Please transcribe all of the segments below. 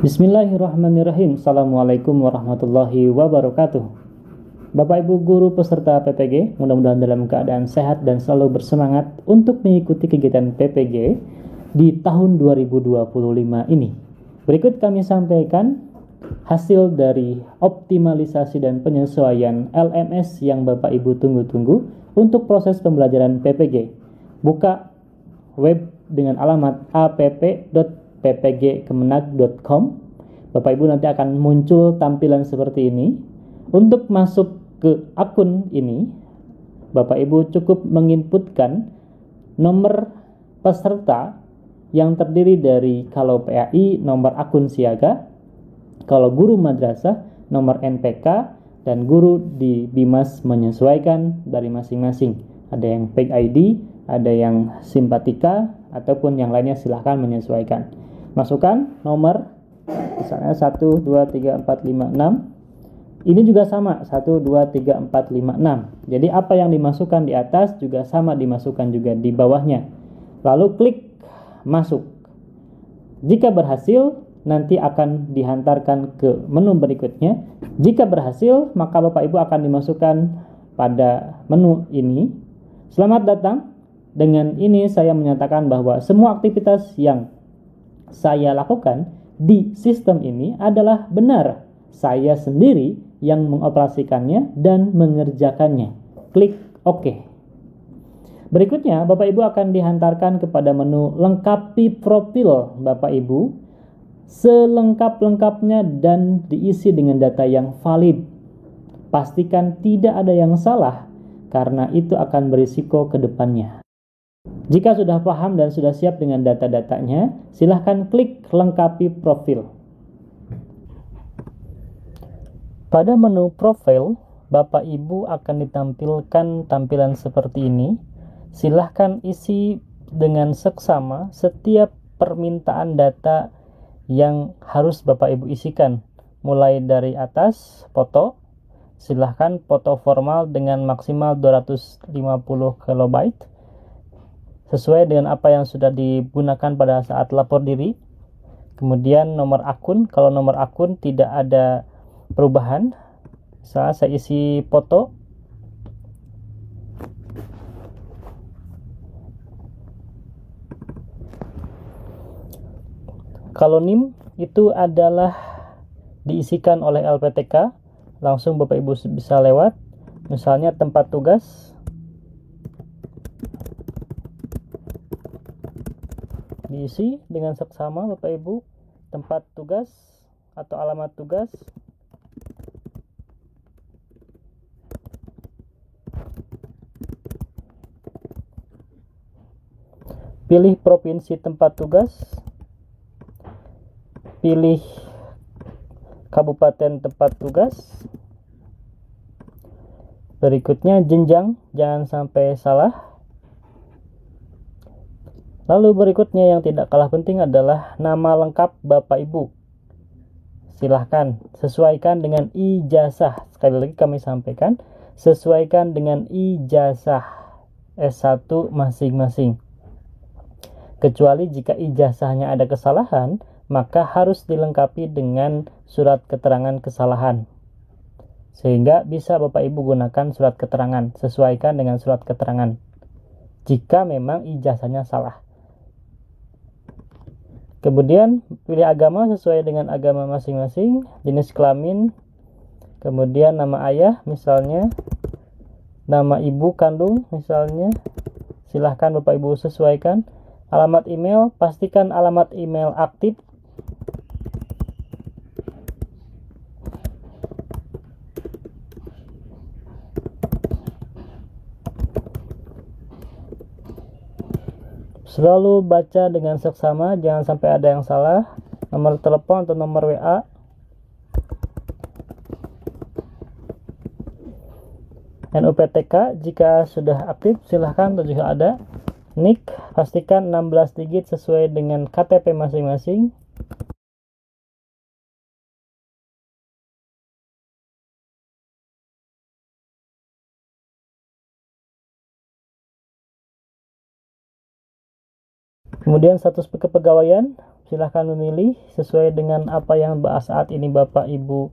Bismillahirrahmanirrahim. Assalamualaikum warahmatullahi wabarakatuh. Bapak Ibu guru peserta PPG, mudah-mudahan dalam keadaan sehat dan selalu bersemangat untuk mengikuti kegiatan PPG di tahun 2025 ini. Berikut kami sampaikan hasil dari optimalisasi dan penyesuaian LMS yang Bapak Ibu tunggu-tunggu untuk proses pembelajaran PPG. Buka web dengan alamat app.ppgkemenag.com. Bapak Ibu nanti akan muncul tampilan seperti ini. Untuk masuk ke akun ini, Bapak Ibu cukup menginputkan nomor peserta yang terdiri dari kalau PAI nomor akun siaga, kalau guru madrasah nomor NPK, dan guru di Bimas menyesuaikan dari masing-masing. Ada yang Peg ID, ada yang Simpatika, ataupun yang lainnya silahkan menyesuaikan. Masukkan nomor misalnya 1, 2, 3, 4, 5, 6. Ini juga sama 1, 2, 3, 4, 5, 6. Jadi apa yang dimasukkan di atas juga sama dimasukkan juga di bawahnya. Lalu klik masuk. Jika berhasil, nanti akan dihantarkan ke menu berikutnya. Jika berhasil, maka Bapak Ibu akan dimasukkan pada menu ini. Selamat datang. Dengan ini saya menyatakan bahwa semua aktivitas yang saya lakukan di sistem ini adalah benar. Saya sendiri yang mengoperasikannya dan mengerjakannya. Klik OK. Berikutnya, Bapak Ibu akan dihantarkan kepada menu lengkapi profil Bapak Ibu selengkap-lengkapnya dan diisi dengan data yang valid. Pastikan tidak ada yang salah karena itu akan berisiko ke depannya. Jika sudah paham dan sudah siap dengan data-datanya, silahkan klik lengkapi profil. Pada menu profil, Bapak Ibu akan ditampilkan tampilan seperti ini. Silahkan isi dengan seksama setiap permintaan data yang harus Bapak Ibu isikan. Mulai dari atas, foto. Silahkan foto formal dengan maksimal 250 KB. Sesuai dengan apa yang sudah digunakan pada saat lapor diri. Kemudian nomor akun, kalau nomor akun tidak ada perubahan, misalnya saya isi foto. Kalau NIM itu adalah diisikan oleh LPTK, langsung Bapak Ibu bisa lewat. Misalnya tempat tugas, diisi dengan seksama Bapak Ibu, tempat tugas atau alamat tugas. Pilih provinsi tempat tugas, pilih kabupaten tempat tugas. Berikutnya jenjang, jangan sampai salah. Lalu berikutnya yang tidak kalah penting adalah nama lengkap Bapak Ibu. Silahkan sesuaikan dengan ijazah. Sekali lagi kami sampaikan, sesuaikan dengan ijazah S1 masing-masing. Kecuali jika ijazahnya ada kesalahan, maka harus dilengkapi dengan surat keterangan kesalahan. Sehingga bisa Bapak Ibu gunakan surat keterangan, sesuaikan dengan surat keterangan. Jika memang ijazahnya salah. Kemudian pilih agama sesuai dengan agama masing-masing, jenis kelamin, kemudian nama ayah misalnya, nama ibu kandung misalnya, silahkan Bapak Ibu sesuaikan. Alamat email, pastikan alamat email aktif. Selalu baca dengan seksama, jangan sampai ada yang salah. Nomor telepon atau nomor WA. NUPTK jika sudah aktif silahkan atau juga ada. NIK pastikan 16 digit sesuai dengan KTP masing-masing. Kemudian status kepegawaian, silahkan memilih sesuai dengan apa yang saat ini Bapak Ibu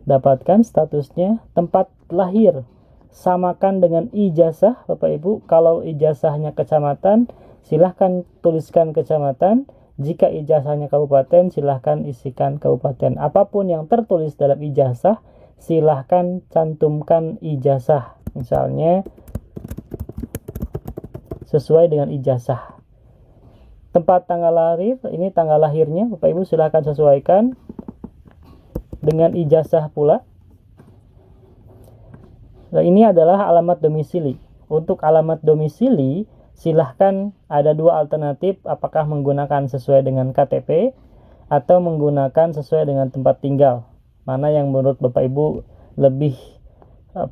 dapatkan statusnya. Tempat lahir samakan dengan ijazah Bapak Ibu. Kalau ijazahnya kecamatan, silahkan tuliskan kecamatan. Jika ijazahnya kabupaten, silahkan isikan kabupaten. Apapun yang tertulis dalam ijazah, silahkan cantumkan ijazah. Misalnya sesuai dengan ijazah. Tempat tanggal lahir, ini tanggal lahirnya Bapak Ibu silahkan sesuaikan dengan ijazah pula. Nah, ini adalah alamat domisili. Untuk alamat domisili, silahkan ada dua alternatif, apakah menggunakan sesuai dengan KTP atau menggunakan sesuai dengan tempat tinggal. Mana yang menurut Bapak Ibu lebih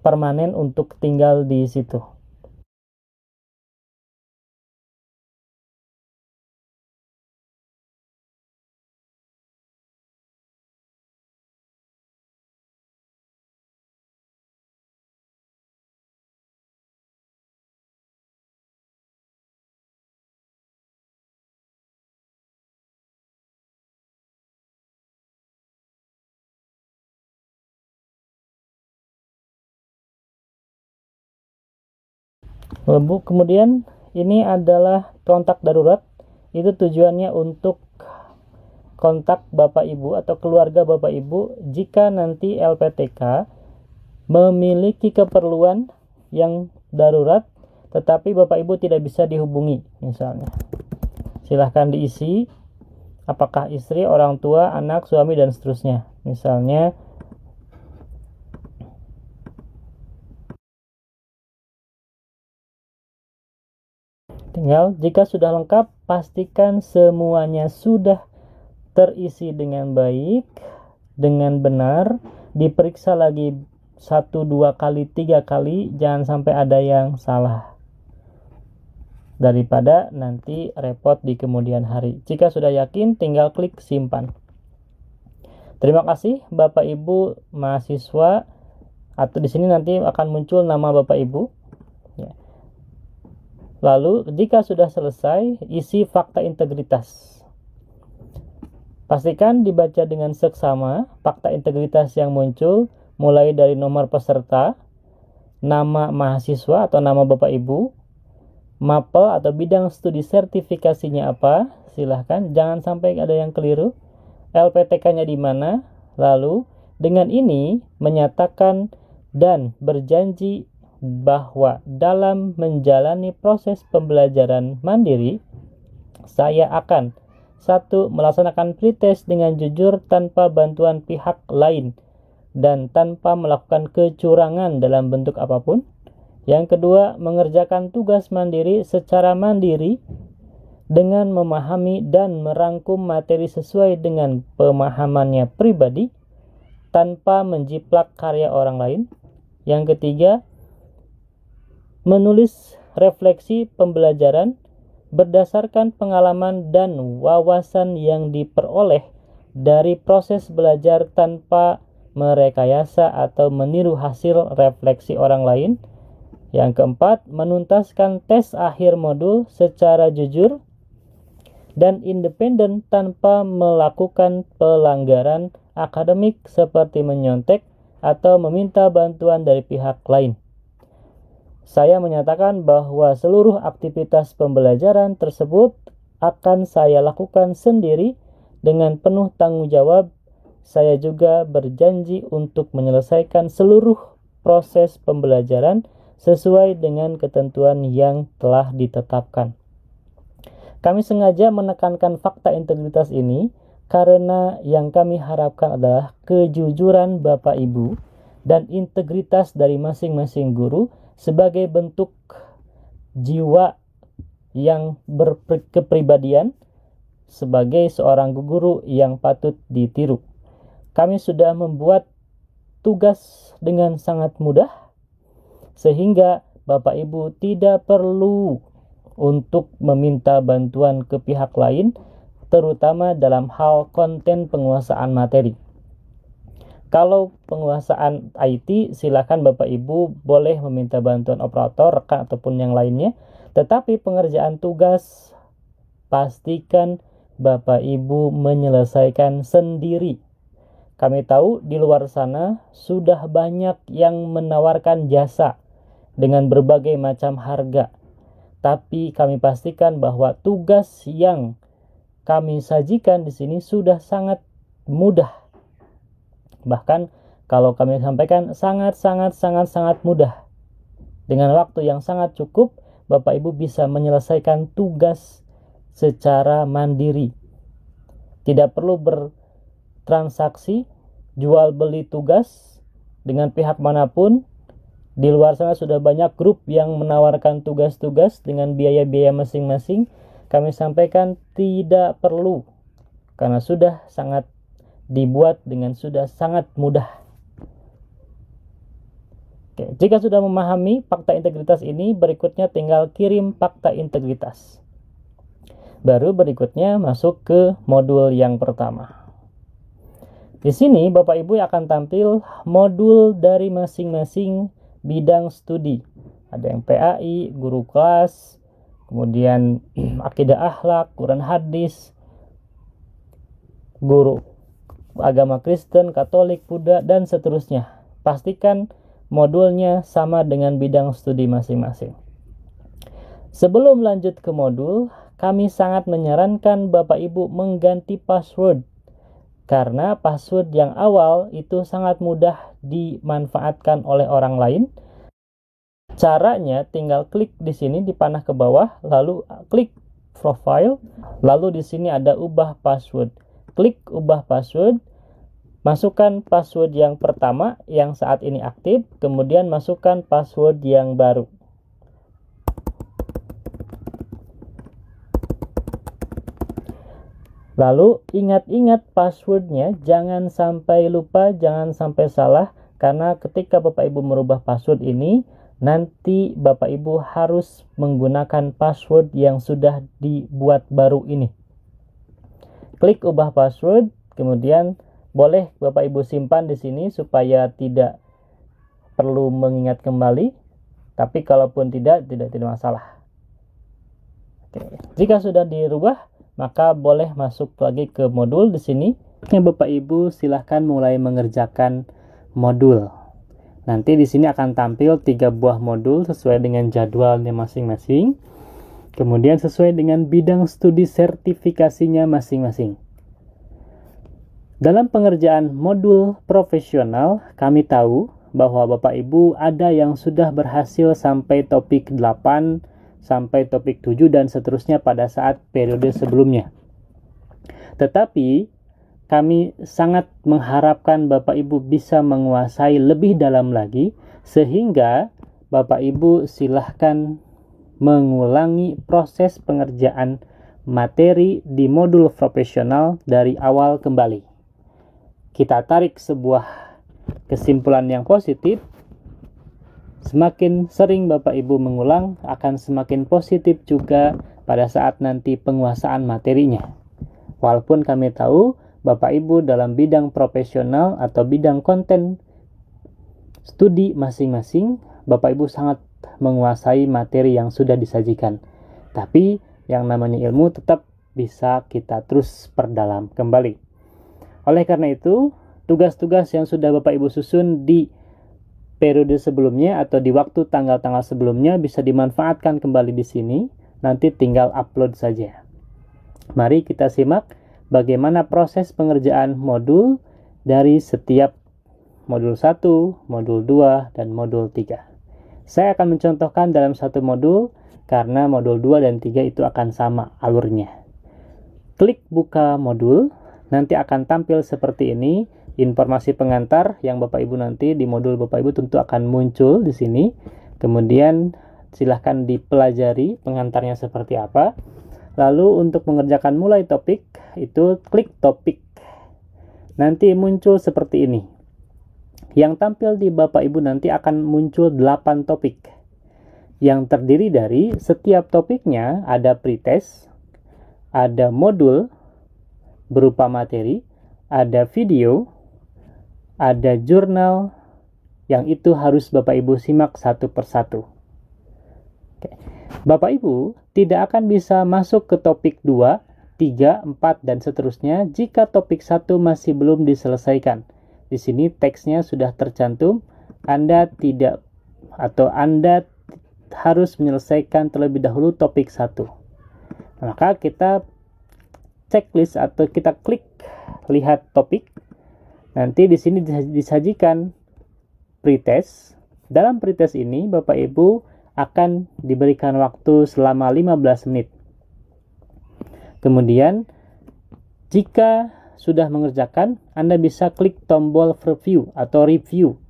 permanen untuk tinggal di situ. Kemudian ini adalah kontak darurat. Itu tujuannya untuk kontak Bapak Ibu atau keluarga Bapak Ibu jika nanti LPTK memiliki keperluan yang darurat tetapi Bapak Ibu tidak bisa dihubungi misalnya. Silahkan diisi apakah istri, orang tua, anak, suami, dan seterusnya. Misalnya tinggal jika sudah lengkap, pastikan semuanya sudah terisi dengan baik, dengan benar, diperiksa lagi 1, 2 kali, 3 kali, jangan sampai ada yang salah. Daripada nanti repot di kemudian hari. Jika sudah yakin, tinggal klik simpan. Terima kasih Bapak Ibu mahasiswa, atau di sini nanti akan muncul nama Bapak Ibu. Ya. Lalu jika sudah selesai, isi fakta integritas. Pastikan dibaca dengan seksama fakta integritas yang muncul, mulai dari nomor peserta, nama mahasiswa atau nama Bapak Ibu, mapel atau bidang studi sertifikasinya apa, silahkan, jangan sampai ada yang keliru, LPTK-nya di mana, lalu dengan ini menyatakan dan berjanji bahwa dalam menjalani proses pembelajaran mandiri, saya akan 1. Melaksanakan pretest dengan jujur tanpa bantuan pihak lain dan tanpa melakukan kecurangan dalam bentuk apapun. Yang kedua, mengerjakan tugas mandiri secara mandiri dengan memahami dan merangkum materi sesuai dengan pemahamannya pribadi tanpa menjiplak karya orang lain. Yang ketiga, menulis refleksi pembelajaran berdasarkan pengalaman dan wawasan yang diperoleh dari proses belajar tanpa merekayasa atau meniru hasil refleksi orang lain. Yang keempat, menuntaskan tes akhir modul secara jujur dan independen tanpa melakukan pelanggaran akademik seperti menyontek atau meminta bantuan dari pihak lain. Saya menyatakan bahwa seluruh aktivitas pembelajaran tersebut akan saya lakukan sendiri dengan penuh tanggung jawab. Saya juga berjanji untuk menyelesaikan seluruh proses pembelajaran sesuai dengan ketentuan yang telah ditetapkan. Kami sengaja menekankan fakta integritas ini karena yang kami harapkan adalah kejujuran Bapak Ibu dan integritas dari masing-masing guru sebagai bentuk jiwa yang berkepribadian sebagai seorang guru yang patut ditiru. Kami sudah membuat tugas dengan sangat mudah sehingga Bapak Ibu tidak perlu untuk meminta bantuan ke pihak lain, terutama dalam hal konten penguasaan materi. Kalau penguasaan IT, silakan Bapak Ibu boleh meminta bantuan operator, rekan ataupun yang lainnya. Tetapi pengerjaan tugas pastikan Bapak Ibu menyelesaikan sendiri. Kami tahu di luar sana sudah banyak yang menawarkan jasa dengan berbagai macam harga. Tapi kami pastikan bahwa tugas yang kami sajikan di sini sudah sangat mudah. Bahkan kalau kami sampaikan sangat mudah. Dengan waktu yang sangat cukup, Bapak Ibu bisa menyelesaikan tugas secara mandiri. Tidak perlu bertransaksi, jual beli tugas dengan pihak manapun. Di luar sana sudah banyak grup yang menawarkan tugas-tugas dengan biaya-biaya masing-masing. Kami sampaikan tidak perlu, karena sudah sangat dibuat dengan sudah sangat mudah. Oke, jika sudah memahami fakta integritas ini, berikutnya tinggal kirim fakta integritas. Baru berikutnya masuk ke modul yang pertama. Di sini Bapak Ibu akan tampil modul dari masing-masing bidang studi. Ada yang PAI, guru kelas, kemudian akidah akhlak, Quran hadis, guru agama Kristen, Katolik, Buddha, dan seterusnya. Pastikan modulnya sama dengan bidang studi masing-masing. Sebelum lanjut ke modul, kami sangat menyarankan Bapak Ibu mengganti password. Karena password yang awal itu sangat mudah dimanfaatkan oleh orang lain. Caranya tinggal klik di sini di panah ke bawah, lalu klik profile, lalu di sini ada ubah password. Klik ubah password, masukkan password yang pertama yang saat ini aktif, kemudian masukkan password yang baru. Lalu ingat-ingat passwordnya, jangan sampai lupa, jangan sampai salah, karena ketika Bapak Ibu merubah password ini, nanti Bapak Ibu harus menggunakan password yang sudah dibuat baru ini. Klik ubah password, kemudian boleh Bapak Ibu simpan di sini supaya tidak perlu mengingat kembali, tapi kalaupun tidak masalah. Oke. Jika sudah dirubah, maka boleh masuk lagi ke modul di sini. Bapak Ibu silahkan mulai mengerjakan modul. Nanti di sini akan tampil 3 buah modul sesuai dengan jadwalnya masing-masing. Kemudian sesuai dengan bidang studi sertifikasinya masing-masing. Dalam pengerjaan modul profesional, kami tahu bahwa Bapak Ibu ada yang sudah berhasil sampai topik 8, sampai topik 7 dan seterusnya pada saat periode sebelumnya. Tetapi kami sangat mengharapkan Bapak Ibu bisa menguasai lebih dalam lagi, sehingga Bapak Ibu silahkan mengulangi proses pengerjaan materi di modul profesional dari awal kembali. Kita tarik sebuah kesimpulan yang positif. Semakin sering Bapak Ibu mengulang, akan semakin positif juga pada saat nanti penguasaan materinya. Walaupun kami tahu Bapak Ibu dalam bidang profesional atau bidang konten studi masing-masing, Bapak Ibu sangat menguasai materi yang sudah disajikan. Tapi yang namanya ilmu tetap bisa kita terus perdalam kembali. Oleh karena itu, tugas-tugas yang sudah Bapak Ibu susun di periode sebelumnya atau di waktu tanggal-tanggal sebelumnya bisa dimanfaatkan kembali di sini. Nanti tinggal upload saja. Mari kita simak bagaimana proses pengerjaan modul dari setiap modul 1, modul 2, dan modul 3. Saya akan mencontohkan dalam satu modul karena modul 2 dan 3 itu akan sama alurnya. Klik buka modul, nanti akan tampil seperti ini. Informasi pengantar yang Bapak Ibu nanti di modul Bapak Ibu tentu akan muncul di sini. Kemudian silahkan dipelajari pengantarnya seperti apa. Lalu untuk mengerjakan mulai topik, itu klik topik. Nanti muncul seperti ini. Yang tampil di Bapak Ibu nanti akan muncul 8 topik. Yang terdiri dari setiap topiknya ada pretest, ada modul berupa materi, ada video, ada jurnal, yang itu harus Bapak Ibu simak satu persatu. Oke. Bapak Ibu tidak akan bisa masuk ke topik 2 3, 4, dan seterusnya jika topik 1 masih belum diselesaikan. Di sini teksnya sudah tercantum, Anda harus menyelesaikan terlebih dahulu topik 1. Maka kita checklist atau kita klik lihat topik. Nanti di sini disajikan pretest. Dalam pretest ini Bapak Ibu akan diberikan waktu selama 15 menit. Kemudian jika sudah mengerjakan, Anda bisa klik tombol review atau review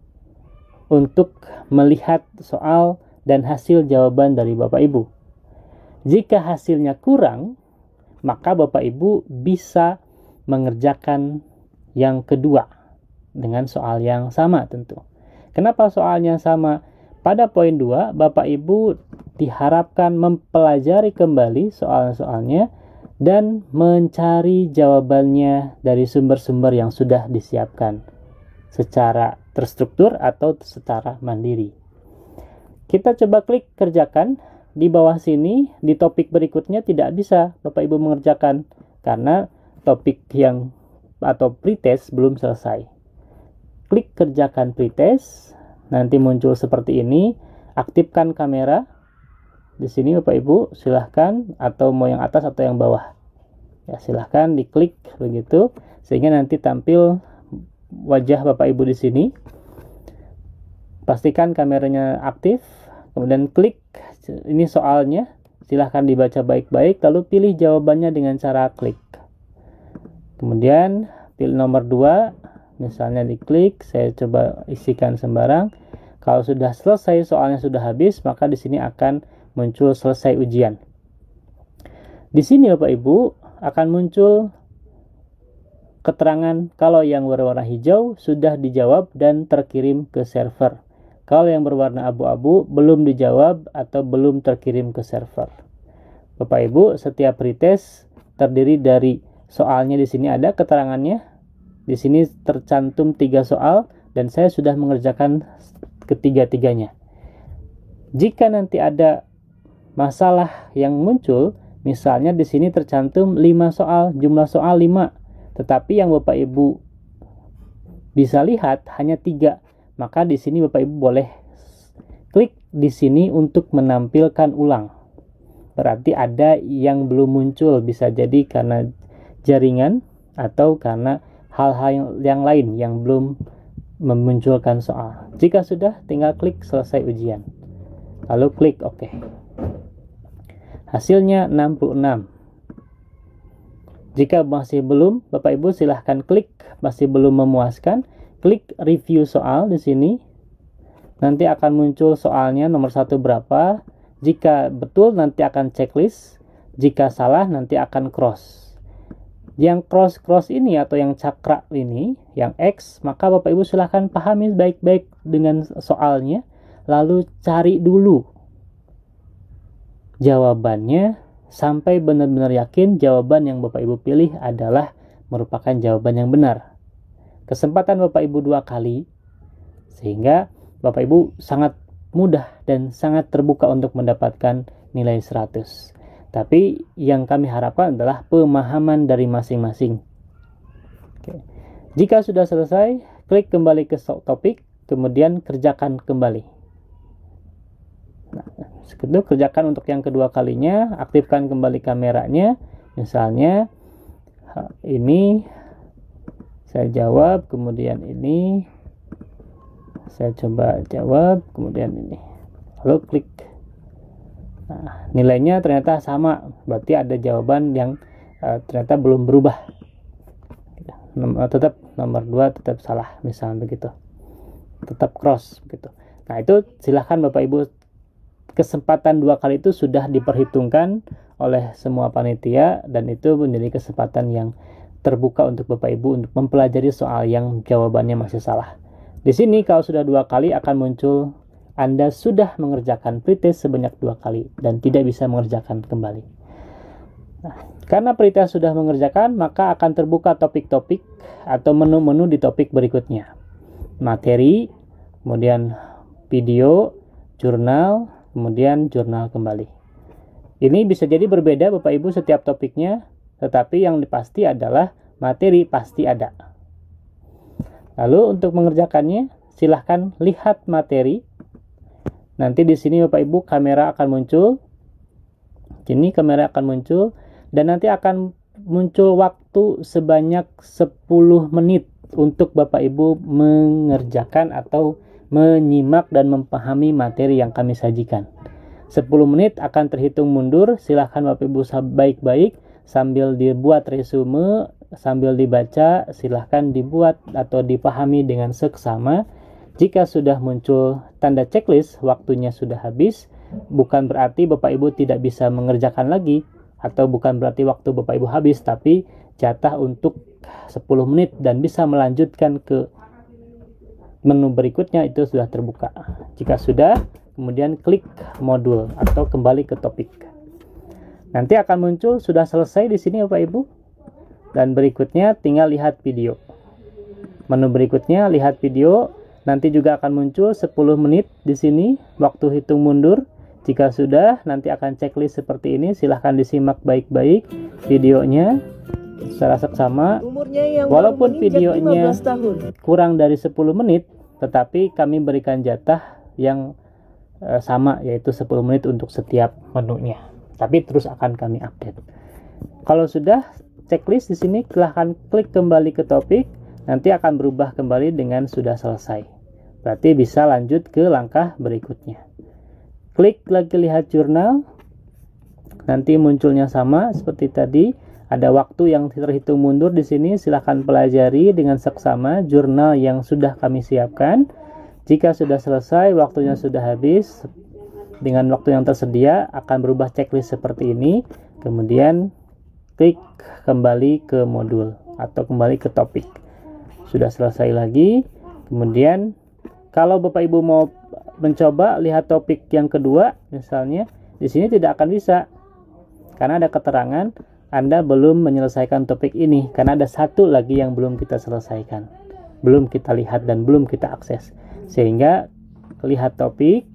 untuk melihat soal dan hasil jawaban dari Bapak Ibu. Jika hasilnya kurang, maka Bapak Ibu bisa mengerjakan yang kedua dengan soal yang sama tentu. Kenapa soalnya sama? Pada poin 2, Bapak Ibu diharapkan mempelajari kembali soal-soalnya dan mencari jawabannya dari sumber-sumber yang sudah disiapkan secara terstruktur atau secara mandiri. Kita coba klik kerjakan. Di bawah sini, di topik berikutnya tidak bisa Bapak Ibu mengerjakan karena topik atau pretest belum selesai. Klik kerjakan pretest, nanti muncul seperti ini. Aktifkan kamera. Di sini Bapak Ibu silahkan, atau mau yang atas atau yang bawah. Ya, silahkan diklik begitu sehingga nanti tampil wajah Bapak Ibu di sini. Pastikan kameranya aktif, kemudian klik ini soalnya. Silahkan dibaca baik-baik, lalu pilih jawabannya dengan cara klik. Kemudian pilih nomor 2, misalnya diklik, saya coba isikan sembarang. Kalau sudah selesai soalnya sudah habis, maka di sini akan muncul selesai ujian. Di sini Bapak Ibu akan muncul keterangan kalau yang berwarna hijau sudah dijawab dan terkirim ke server. Kalau yang berwarna abu-abu belum dijawab atau belum terkirim ke server. Bapak Ibu, setiap pretest terdiri dari soalnya, di sini ada keterangannya. Di sini tercantum 3 soal dan saya sudah mengerjakan ketiga-tiganya. Jika nanti ada masalah yang muncul, misalnya di sini tercantum 5 soal, jumlah soal 5, tetapi yang Bapak Ibu bisa lihat hanya 3, maka di sini Bapak Ibu boleh klik di sini untuk menampilkan ulang. Berarti ada yang belum muncul, bisa jadi karena jaringan atau karena hal-hal yang lain yang belum memunculkan soal. Jika sudah, tinggal klik selesai ujian. Lalu klik OK. Hasilnya 66. Jika masih belum, Bapak Ibu silahkan klik masih belum memuaskan, klik review soal di sini. Nanti akan muncul soalnya nomor 1 berapa. Jika betul nanti akan checklist, jika salah nanti akan cross. Yang cross ini atau yang cakra ini, yang X, maka Bapak Ibu silahkan pahami baik-baik dengan soalnya, lalu cari dulu jawabannya sampai benar-benar yakin jawaban yang Bapak Ibu pilih adalah merupakan jawaban yang benar. Kesempatan Bapak Ibu 2 kali, sehingga Bapak Ibu sangat mudah dan sangat terbuka untuk mendapatkan nilai 100. Tapi yang kami harapkan adalah pemahaman dari masing-masing. Oke. Jika sudah selesai, klik kembali ke topik, kemudian kerjakan kembali. Nah, itu kerjakan untuk yang kedua kalinya, aktifkan kembali kameranya. Misalnya ini saya jawab, kemudian ini saya coba jawab, kemudian ini, lalu klik. Nah, nilainya ternyata sama, berarti ada jawaban yang ternyata belum berubah. Tetap nomor 2 tetap salah, misalnya begitu, tetap cross begitu. Nah, itu silahkan Bapak Ibu, kesempatan 2 kali itu sudah diperhitungkan oleh semua panitia dan itu menjadi kesempatan yang terbuka untuk Bapak Ibu untuk mempelajari soal yang jawabannya masih salah. Di sini kalau sudah 2 kali akan muncul Anda sudah mengerjakan pretest sebanyak 2 kali dan tidak bisa mengerjakan kembali. Nah, karena pretest sudah mengerjakan, maka akan terbuka topik-topik atau menu-menu di topik berikutnya. Materi, kemudian video, jurnal, kemudian jurnal kembali. Ini bisa jadi berbeda Bapak Ibu setiap topiknya. tetapi yang pasti adalah materi pasti ada. Lalu untuk mengerjakannya, silahkan lihat materi. Nanti di sini Bapak Ibu kamera akan muncul. Kini kamera akan muncul dan nanti akan muncul waktu sebanyak 10 menit untuk Bapak Ibu mengerjakan atau menyimak dan memahami materi yang kami sajikan. 10 menit akan terhitung mundur. Silahkan Bapak Ibu baik-baik sambil dibuat resume, sambil dibaca, silahkan dibuat atau dipahami dengan seksama. Jika sudah muncul tanda checklist, waktunya sudah habis, bukan berarti Bapak Ibu tidak bisa mengerjakan lagi, atau bukan berarti waktu Bapak Ibu habis, tapi jatah untuk 10 menit dan bisa melanjutkan ke menu berikutnya itu sudah terbuka. Jika sudah, kemudian klik modul atau kembali ke topik. Nanti akan muncul sudah selesai di sini Bapak Ibu. Dan berikutnya tinggal lihat video. Menu berikutnya lihat video. Nanti juga akan muncul 10 menit di sini waktu hitung mundur. Jika sudah, nanti akan checklist seperti ini. Silahkan disimak baik-baik videonya secara seksama. Walaupun videonya kurang dari 10 menit, tetapi kami berikan jatah yang sama, yaitu 10 menit untuk setiap menunya. Tapi terus akan kami update. Kalau sudah checklist di sini, silahkan klik kembali ke topik. Nanti akan berubah kembali dengan sudah selesai. Berarti bisa lanjut ke langkah berikutnya. Klik lagi lihat jurnal. Nanti munculnya sama seperti tadi. Ada waktu yang terhitung mundur di sini. Silahkan pelajari dengan seksama jurnal yang sudah kami siapkan. Jika sudah selesai, waktunya sudah habis. Dengan waktu yang tersedia akan berubah checklist seperti ini. Kemudian klik kembali ke modul atau kembali ke topik. Sudah selesai lagi. Kemudian kalau Bapak Ibu mau mencoba lihat topik yang kedua, misalnya di sini tidak akan bisa karena ada keterangan Anda belum menyelesaikan topik ini, karena ada satu lagi yang belum kita selesaikan, belum kita lihat dan belum kita akses. Sehingga lihat topik,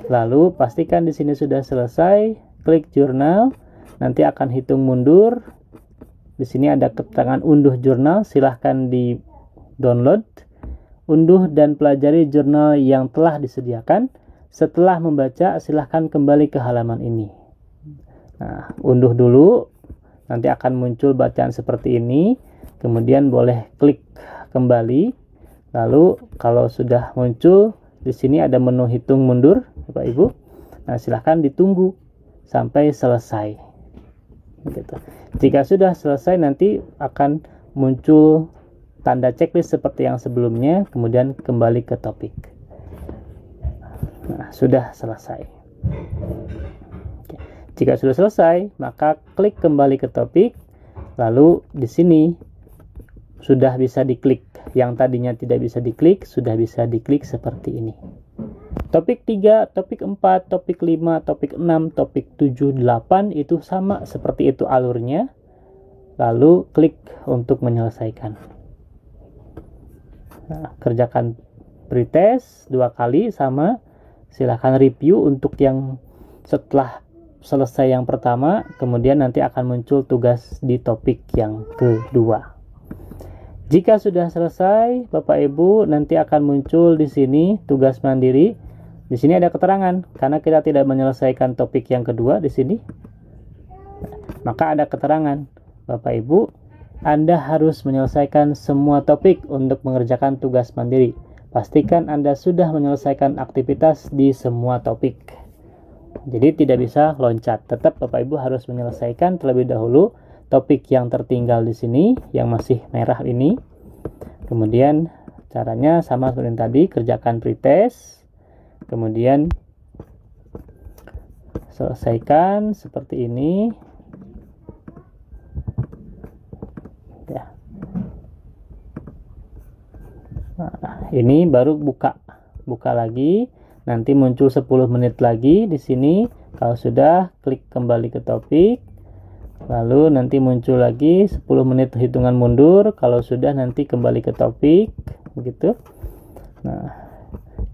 lalu pastikan di sini sudah selesai, klik jurnal, nanti akan hitung mundur. Di sini ada keterangan unduh jurnal, silahkan di download. Unduh dan pelajari jurnal yang telah disediakan. Setelah membaca, silahkan kembali ke halaman ini. Nah, unduh dulu, nanti akan muncul bacaan seperti ini. Kemudian boleh klik kembali. Lalu kalau sudah muncul, di sini ada menu hitung mundur, Bapak Ibu. Nah, silahkan ditunggu sampai selesai. Gitu. Jika sudah selesai, nanti akan muncul tanda checklist seperti yang sebelumnya, kemudian kembali ke topik. Nah, sudah selesai. Oke. Jika sudah selesai, maka klik kembali ke topik. Lalu di sini sudah bisa diklik. Yang tadinya tidak bisa diklik, sudah bisa diklik seperti ini. Topik 3, topik 4, topik 5, topik 6, topik 7, 8 itu sama seperti itu alurnya. Lalu klik untuk menyelesaikan. Nah, kerjakan pretest 2 kali sama. Silahkan review untuk yang setelah selesai yang pertama, kemudian nanti akan muncul tugas di topik yang kedua. Jika sudah selesai, Bapak Ibu, nanti akan muncul di sini tugas mandiri. Di sini ada keterangan karena kita tidak menyelesaikan topik yang kedua di sini. Maka ada keterangan, Bapak Ibu, Anda harus menyelesaikan semua topik untuk mengerjakan tugas mandiri. Pastikan Anda sudah menyelesaikan aktivitas di semua topik. Jadi tidak bisa loncat. Tetap Bapak Ibu harus menyelesaikan terlebih dahulu topik yang tertinggal di sini, yang masih merah ini. Kemudian caranya sama seperti yang tadi, kerjakan pretest. Kemudian selesaikan seperti ini. Ya. Nah, ini baru buka lagi. Nanti muncul 10 menit lagi di sini. Kalau sudah, klik kembali ke topik. Lalu nanti muncul lagi 10 menit hitungan mundur. Kalau sudah, nanti kembali ke topik, begitu. Nah,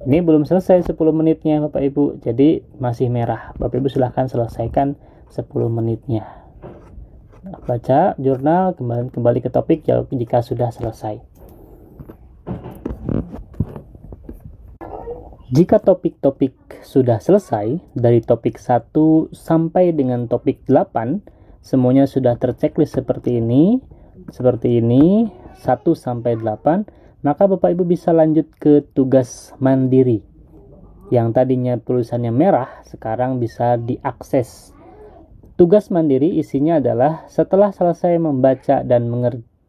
ini belum selesai 10 menitnya Bapak Ibu. Jadi masih merah. Bapak Ibu silahkan selesaikan 10 menitnya. Baca jurnal, kembali ke topik jika sudah selesai. Jika topik-topik sudah selesai, dari topik 1 sampai dengan topik 8, semuanya sudah terchecklist seperti ini, 1 sampai 8, maka Bapak Ibu bisa lanjut ke tugas mandiri. Yang tadinya tulisannya merah, sekarang bisa diakses. Tugas mandiri isinya adalah setelah selesai membaca dan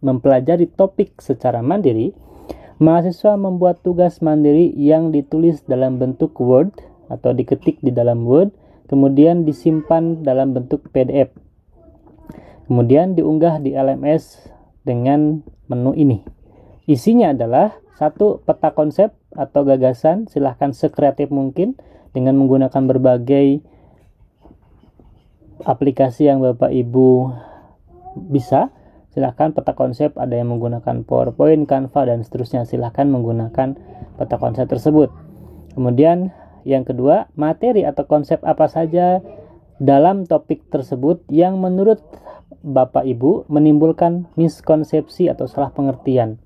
mempelajari topik secara mandiri, mahasiswa membuat tugas mandiri yang ditulis dalam bentuk Word atau diketik di dalam Word, kemudian disimpan dalam bentuk PDF. Kemudian diunggah di LMS dengan menu ini. Isinya adalah 1 peta konsep atau gagasan, silahkan sekreatif mungkin dengan menggunakan berbagai aplikasi yang Bapak Ibu bisa. Silahkan peta konsep, ada yang menggunakan PowerPoint, Canva, dan seterusnya. Silahkan menggunakan peta konsep tersebut. Kemudian yang kedua, materi atau konsep apa saja dalam topik tersebut yang menurut Bapak Ibu menimbulkan miskonsepsi atau salah pengertian.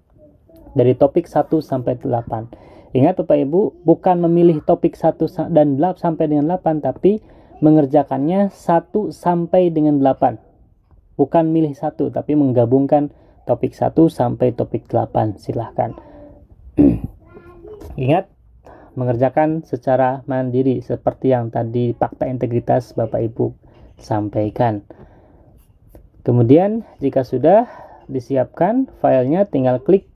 Dari topik 1 sampai 8. Ingat Bapak Ibu, bukan memilih topik 1 dan 8 sampai dengan 8, tapi mengerjakannya 1 sampai dengan 8. Bukan milih 1, tapi menggabungkan topik 1 sampai topik 8. Silahkan. Ingat, mengerjakan secara mandiri seperti yang tadi fakta integritas Bapak Ibu sampaikan. Kemudian jika sudah disiapkan filenya, tinggal klik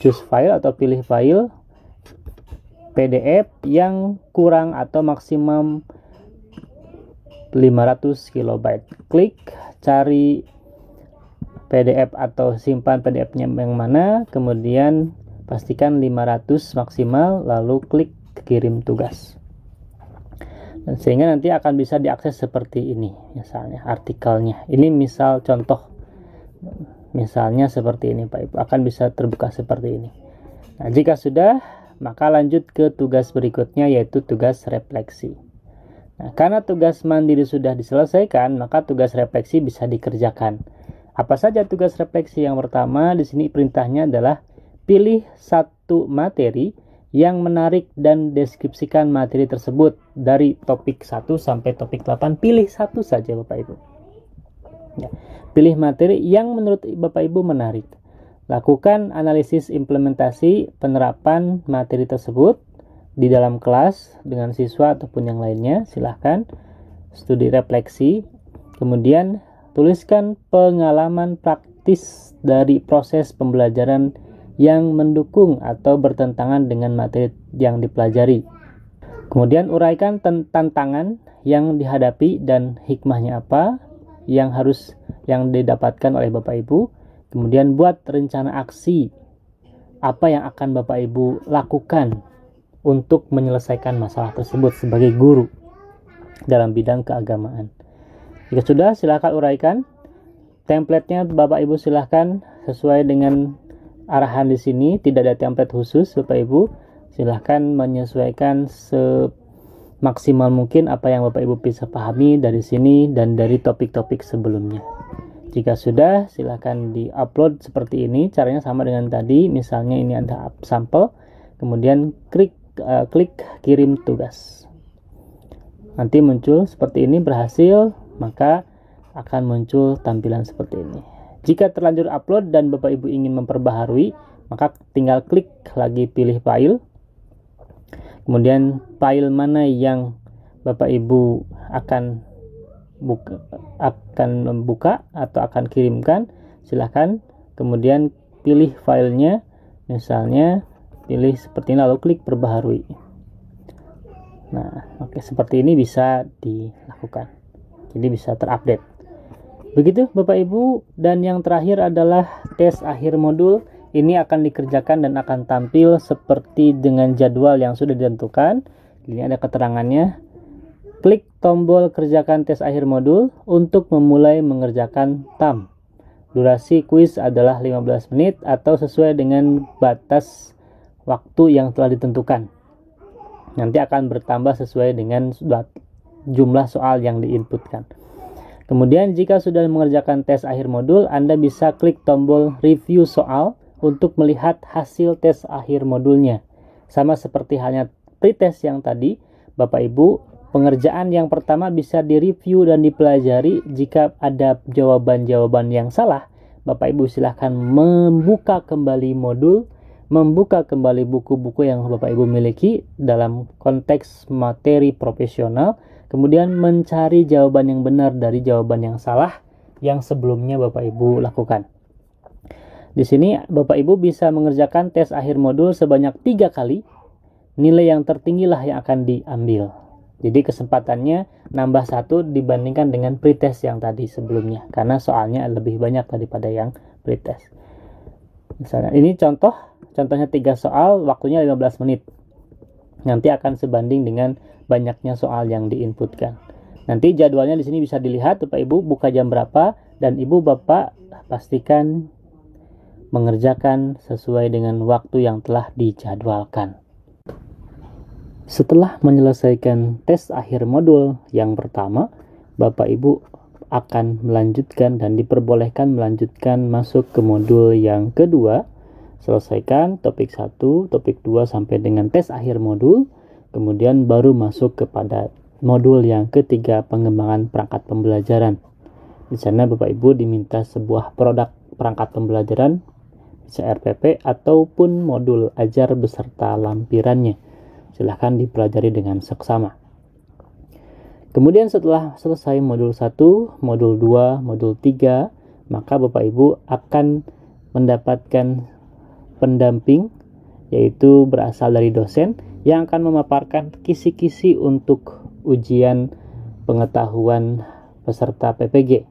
choose file atau pilih file PDF yang kurang atau maksimum 500 KB. Klik cari PDF atau simpan PDF-nya yang mana, kemudian pastikan 500 maksimal, lalu klik kirim tugas. Dan sehingga nanti akan bisa diakses seperti ini, misalnya artikelnya. Ini misal contoh, misalnya seperti ini Pak Ibu, akan bisa terbuka seperti ini. Nah, jika sudah, maka lanjut ke tugas berikutnya, yaitu tugas refleksi. Nah, karena tugas mandiri sudah diselesaikan, maka tugas refleksi bisa dikerjakan. Apa saja tugas refleksi? Yang pertama, di sini perintahnya adalah pilih 1 materi yang menarik dan deskripsikan materi tersebut dari topik 1 sampai topik 8. Pilih 1 saja Bapak Ibu. Ya, pilih materi yang menurut Bapak Ibu menarik. Lakukan analisis implementasi penerapan materi tersebut di dalam kelas dengan siswa ataupun yang lainnya. Silahkan studi refleksi. Kemudian tuliskan pengalaman praktis dari proses pembelajaran yang mendukung atau bertentangan dengan materi yang dipelajari. Kemudian uraikan tantangan yang dihadapi dan hikmahnya apa yang didapatkan oleh Bapak Ibu. Kemudian buat rencana aksi apa yang akan Bapak Ibu lakukan untuk menyelesaikan masalah tersebut sebagai guru dalam bidang keagamaan. Jika sudah, silakan uraikan. Template-nya Bapak Ibu silahkan sesuai dengan arahan di sini, tidak ada template khusus Bapak Ibu. Silahkan menyesuaikan semaksimal mungkin apa yang Bapak Ibu bisa pahami dari sini dan dari topik-topik sebelumnya. Jika sudah, silahkan di-upload seperti ini. Caranya sama dengan tadi. Misalnya ini ada sampel, kemudian klik kirim tugas. Nanti muncul seperti ini, berhasil, maka akan muncul tampilan seperti ini. Jika terlanjur upload dan Bapak Ibu ingin memperbaharui, maka tinggal klik lagi pilih file. Kemudian file mana yang Bapak Ibu akan membuka atau akan kirimkan, silahkan. Kemudian pilih filenya, misalnya pilih seperti ini, lalu klik perbaharui. Nah, oke, seperti ini bisa dilakukan. Jadi bisa terupdate. Begitu Bapak Ibu, dan yang terakhir adalah tes akhir modul. Ini akan dikerjakan dan akan tampil seperti dengan jadwal yang sudah ditentukan. Ini ada keterangannya. Klik tombol kerjakan tes akhir modul untuk memulai mengerjakan TAM. Durasi kuis adalah 15 menit atau sesuai dengan batas waktu yang telah ditentukan. Nanti akan bertambah sesuai dengan jumlah soal yang diinputkan. Kemudian jika sudah mengerjakan tes akhir modul, Anda bisa klik tombol review soal untuk melihat hasil tes akhir modulnya. Sama seperti halnya pretest yang tadi, Bapak Ibu, pengerjaan yang pertama bisa direview dan dipelajari. Jika ada jawaban-jawaban yang salah, Bapak Ibu silahkan membuka kembali modul, membuka kembali buku-buku yang Bapak Ibu miliki dalam konteks materi profesional, kemudian mencari jawaban yang benar dari jawaban yang salah yang sebelumnya Bapak Ibu lakukan. Di sini Bapak Ibu bisa mengerjakan tes akhir modul sebanyak 3 kali. Nilai yang tertinggilah yang akan diambil. Jadi kesempatannya nambah 1 dibandingkan dengan pretest yang tadi sebelumnya, karena soalnya lebih banyak daripada yang pretest. Misalnya ini contohnya 3 soal, waktunya 15 menit. Nanti akan sebanding dengan banyaknya soal yang diinputkan. Nanti jadwalnya di sini bisa dilihat, Bapak Ibu buka jam berapa, dan Ibu Bapak pastikan mengerjakan sesuai dengan waktu yang telah dijadwalkan. Setelah menyelesaikan tes akhir modul yang pertama, Bapak Ibu akan melanjutkan dan diperbolehkan melanjutkan masuk ke modul yang kedua. Selesaikan topik 1, topik 2 sampai dengan tes akhir modul, kemudian baru masuk kepada modul yang ketiga, pengembangan perangkat pembelajaran. Di sana Bapak Ibu diminta sebuah produk perangkat pembelajaran, bisa RPP ataupun modul ajar beserta lampirannya. Silahkan dipelajari dengan seksama. Kemudian setelah selesai modul 1, modul 2, modul 3, maka Bapak Ibu akan mendapatkan pendamping, yaitu berasal dari dosen yang akan memaparkan kisi-kisi untuk ujian pengetahuan peserta PPG,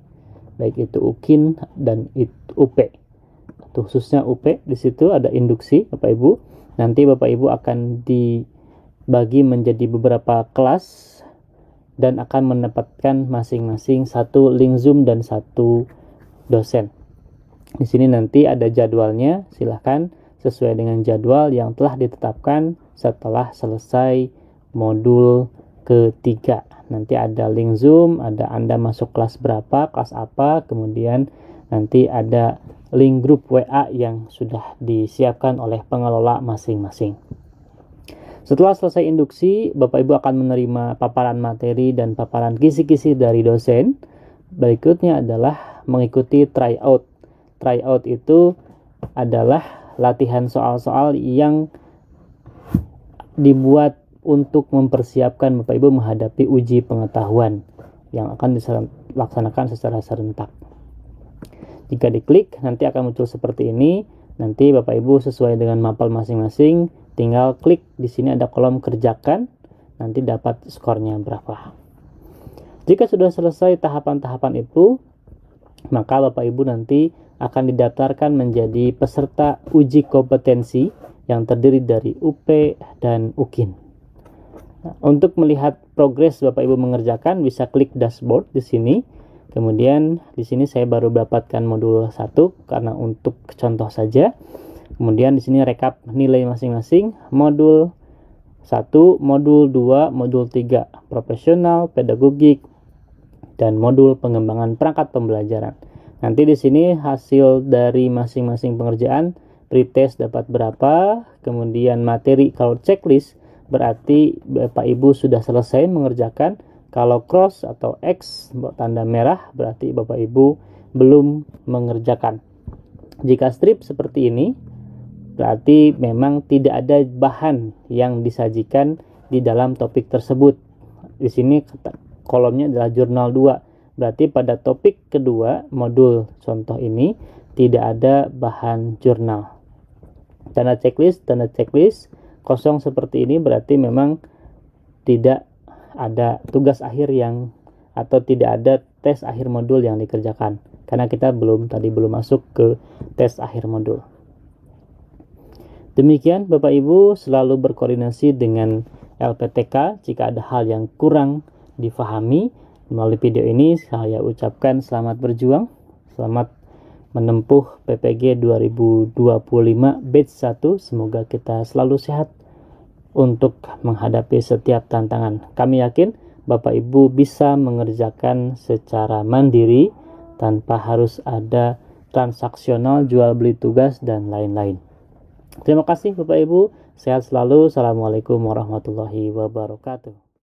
baik itu UKIN dan UP. Khususnya UP, di situ ada induksi Bapak Ibu. Nanti Bapak Ibu akan dibagi menjadi beberapa kelas dan akan mendapatkan masing-masing 1 link Zoom dan 1 dosen. Di sini nanti ada jadwalnya, silahkan sesuai dengan jadwal yang telah ditetapkan setelah selesai modul ketiga. Nanti ada link Zoom, ada Anda masuk kelas berapa, kelas apa, kemudian nanti ada link grup WA yang sudah disiapkan oleh pengelola masing-masing. Setelah selesai induksi, Bapak Ibu akan menerima paparan materi dan paparan kisi-kisi dari dosen. Berikutnya adalah mengikuti tryout. Tryout itu adalah latihan soal-soal yang dibuat untuk mempersiapkan Bapak Ibu menghadapi uji pengetahuan yang akan dilaksanakan secara serentak. Jika diklik, nanti akan muncul seperti ini. Nanti Bapak Ibu sesuai dengan mapel masing-masing, tinggal klik di sini ada kolom kerjakan, nanti dapat skornya berapa. Jika sudah selesai tahapan-tahapan itu, maka Bapak Ibu nanti akan didaftarkan menjadi peserta uji kompetensi yang terdiri dari UP dan UKIN. Nah, untuk melihat progres Bapak Ibu mengerjakan, bisa klik dashboard di sini. Kemudian di sini saya baru mendapatkan modul 1 karena untuk contoh saja. Kemudian di sini rekap nilai masing-masing, modul 1, modul 2, modul 3 profesional, pedagogik, dan modul pengembangan perangkat pembelajaran. Nanti di sini hasil dari masing-masing pengerjaan, pretest dapat berapa, kemudian materi kalau checklist berarti Bapak Ibu sudah selesai mengerjakan. Kalau cross atau X tanda merah berarti Bapak Ibu belum mengerjakan. Jika strip seperti ini berarti memang tidak ada bahan yang disajikan di dalam topik tersebut. Di sini kolomnya adalah jurnal 2. Berarti pada topik kedua modul contoh ini tidak ada bahan jurnal. Tanda checklist kosong seperti ini berarti memang tidak ada tugas akhir yang atau tidak ada tes akhir modul yang dikerjakan karena kita belum masuk ke tes akhir modul. Demikian Bapak Ibu, selalu berkoordinasi dengan LPTK jika ada hal yang kurang difahami. Melalui video ini saya ucapkan selamat berjuang, selamat menempuh PPG 2025 batch 1. Semoga kita selalu sehat untuk menghadapi setiap tantangan. Kami yakin Bapak Ibu bisa mengerjakan secara mandiri tanpa harus ada transaksional jual beli tugas dan lain-lain. Terima kasih Bapak Ibu, sehat selalu. Assalamualaikum warahmatullahi wabarakatuh.